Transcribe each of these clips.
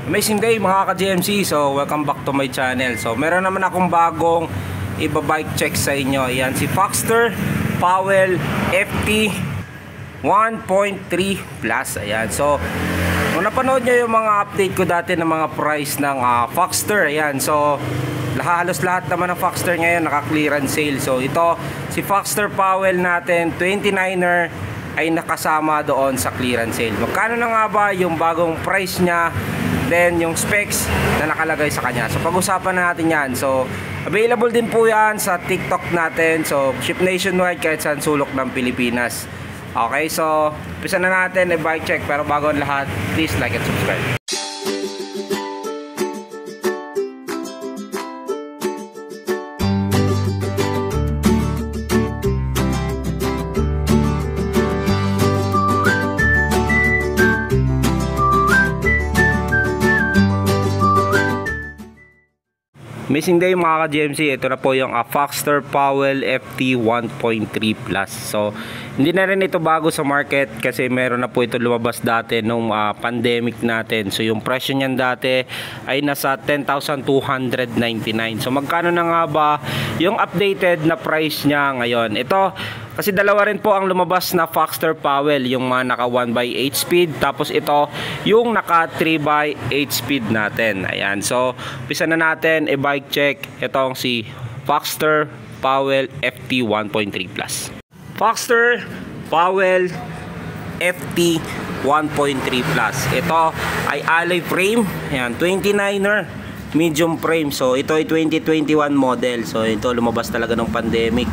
Amazing day mga ka-GMC. So welcome back to my channel. So meron naman akong bagong iba-bike check sa inyo. Ayan si Foxster Powell FT 1.3 Plus. Ayan. So kung napanood nyo yung mga update ko dati ng mga price ng Foxster. Ayan. So halos lahat naman ng Foxster ngayon naka-clearance sale. So ito si Foxster Powell natin 29er ay nakasama doon sa clearance sale. Magkano na nga ba yung bagong price niya, then yung specs na nakalagay sa kanya. So pag-usapan na natin yan. So available din po yan sa TikTok natin. So ship nationwide kahit saan sulok ng Pilipinas. Okay, so umpisa na natin i-bike check. Pero bago ang lahat, please like and subscribe. Amazing day mga ka-GMC. Ito na po yung Foxster Powell FT 1.3 Plus. So hindi na rin ito bago sa market kasi meron na po ito lumabas dati nung pandemic natin. So yung presyo niyan dati ay nasa 10,299. So magkano na nga ba yung updated na price niya ngayon? Ito kasi dalawa rin po ang lumabas na Foxster Powell, yung mga naka 1x8 speed, tapos ito yung naka 3x8 speed natin. Ayan, so umpisa na natin i-bike check itong si Foxster Powell FT 1.3 Plus. Foxster Powell FT 1.3 Plus. Ito ay alloy frame. Ayan, 29er medium frame. So ito ay 2021 model. So ito lumabas talaga ng pandemic.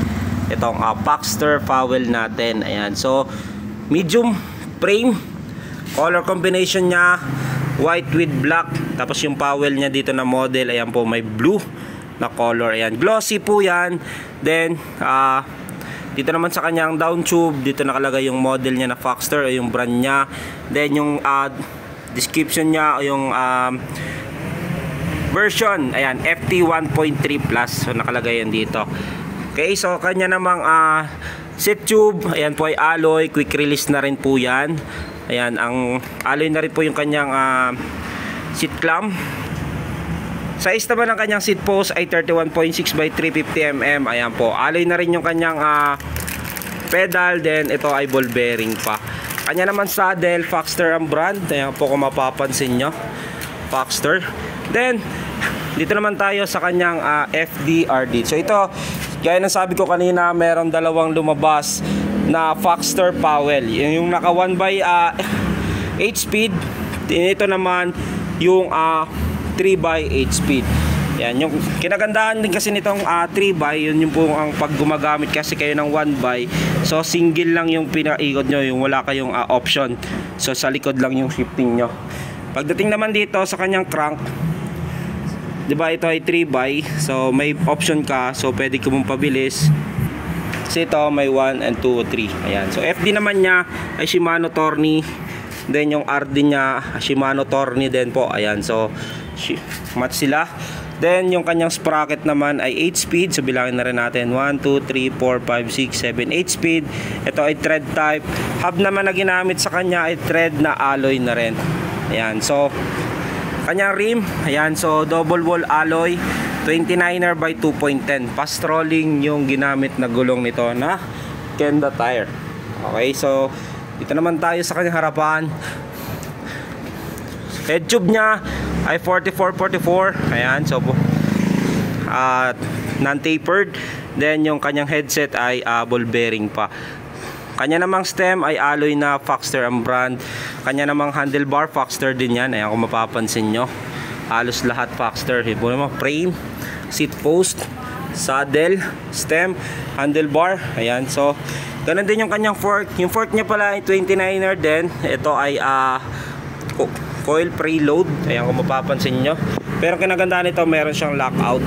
Itong Foxster Powell natin. Ayan. So medium frame. Color combination niya white with black. Tapos yung Powell niya dito na model, ayan po, may blue na color. Ayan. Glossy po yan. Then dito naman sa kanyang down tube, dito nakalagay yung model niya na Foxster o yung brand niya. Then yung description niya o yung version, ayan, FT 1.3 Plus. So nakalagay yan dito. Okay, so kanya namang seat tube, ayan po ay alloy, quick release na rin po yan. Ayan, ang alloy na rin po yung kanyang seat clamp. Size naman ng kanyang seat post ay 31.6 by 350 mm. Ayan po, alloy na rin yung kanyang pedal, then ito ay ball bearing pa. Kanya naman saddle, Foxster ang brand. Ayan po kung mapapansin nyo, Foxster. Then dito naman tayo sa kanyang FDRD. So ito, gaya ng sabi ko kanina, meron dalawang lumabas na Foxster Powell. Yung naka 1x8 speed. Ito naman yung 3x8 speed. Yan, yung kinagandahan din kasi nitong 3x, yun yung po ang pag gumagamit kasi kayo ng 1x. So single lang yung pinaikot nyo, yung wala kayong option. So sa likod lang yung shifting nyo. Pagdating naman dito sa kanyang crank, diba ito ay 3x, so may option ka, so pwede ko mong pabilis. Kasi ito may 1 and 2, 3. Ayan, so FD naman niya ay Shimano Tourney. Then yung RD niya Shimano Tourney din po. Ayan, so match sila. Then yung kanyang sprocket naman ay 8 speed. So bilangin na rin natin 1, 2, 3, 4, 5, 6, 7, 8 speed. Ito ay thread type. Hub naman na ginamit sa kanya ay thread na alloy na rin. Ayan, so kanyang rim, ayan, so double wall alloy, 29er by 2.10. Fast rolling yung ginamit na gulong nito na Kenda tire. Okay, so dito naman tayo sa kanyang harapan. Head tube niya ay 44-44. Ayan, so non-tapered. Then yung kanyang headset ay ball bearing pa. Kanya namang stem ay alloy na Foxster ang brand. Kanya namang handlebar Foxster din yan. Ayan kung mapapansin nyo, halos lahat Foxster. Frame, seat post, saddle, stem, handlebar. Ayan, so ganun din yung kanyang fork. Yung fork niya pala ay 29er din. Ito ay coil preload. Ayan kung mapapansin nyo. Pero kinagandaan nito, meron siyang lockout.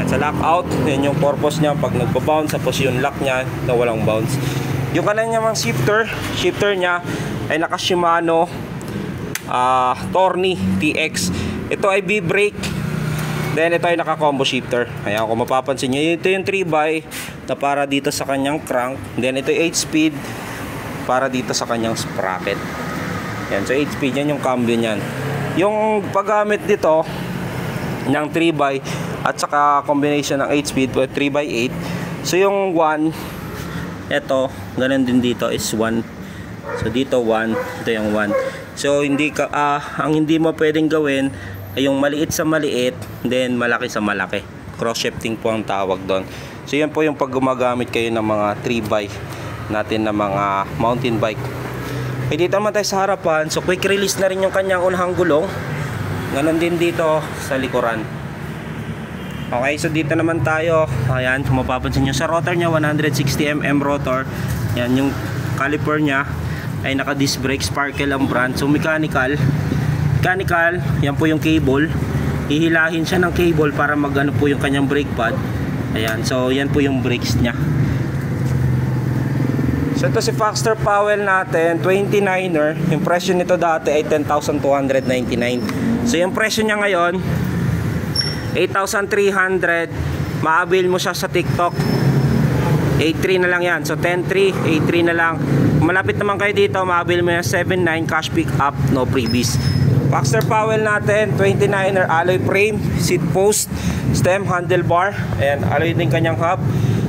Sa lockout, yun yung purpose niya pag nagpa-bounce, tapos yung lock niya na walang bounce. Yung kanyang mga shifter niya ay naka Shimano Tourney TX. Ito ay B-brake. Then ito ay naka combo shifter. Ayan kung mapapansin niyo, ito yung 3x na para dito sa kanyang crank. Then ito yung 8 speed para dito sa kanyang sprocket. Yan, so 8 speed yan yung cambio niyan. Yung paggamit dito ng 3x at saka combination ng 8 speed 3x8. So yung 1, ito ganun din dito is 1. So dito 1, ito yung 1. So hindi ka ang hindi mo pwedeng gawin ay yung maliit sa maliit, then malaki sa malaki. Cross shifting po ang tawag doon. So yan po yung pag gumagamit kayo ng mga 3x natin na mga mountain bike. Okay, dito naman tayo sa harapan. So quick release na rin yung kanyang unahang gulong. Ganon din dito sa likuran. Okay, so dito naman tayo. Ayan, kung mapapansin nyo sa rotor nya, 160mm rotor. Yan, yung caliper nya ay naka disc brake, Sparkle ang brand. So mechanical, yan po yung cable. Hihilahin siya ng cable para magano po yung kanyang brake pad. Ayan, so yan po yung brakes nya. So ito si Foxster Powell natin, 29er. Yung presyo nito dati ay 10,299. So yung presyo niya ngayon 8,300. Ma-avail mo siya sa TikTok. 8,300 na lang yan. So 10,300, 8,300 na lang. Malapit naman kayo dito, ma-avail mo yan 7,900 cash pick up, no freebies. Foxster Powell natin, 29er alloy frame, seat post, stem, handlebar. Ayan, alloy din kanyang hub.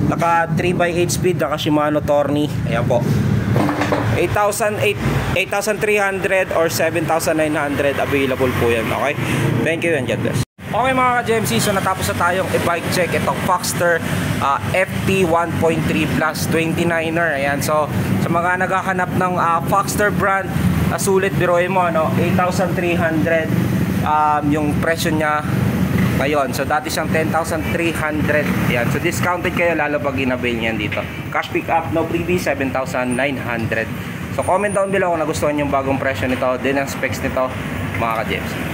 Naka 3x8 speed, naka Shimano Tourney. Ayan po, 8,300 or 7,900 available po yan. Okay, thank you and God bless. Okay mga ka-GMC, so natapos na tayong i-bike check itong Foxster FT 1.3 Plus 29er. Ayan, so sa mga naghahanap ng Foxster brand, sulit, biruin mo, no? 8,300 yung presyo niya ngayon. So dati siyang 10,300. Yan. So discounted kayo lalo pag in-avail niyan dito. Cash pick up, no freebie, 7,900. So comment down below kung nagustuhan yung bagong presyo nito, din ang specs nito mga ka-GMC.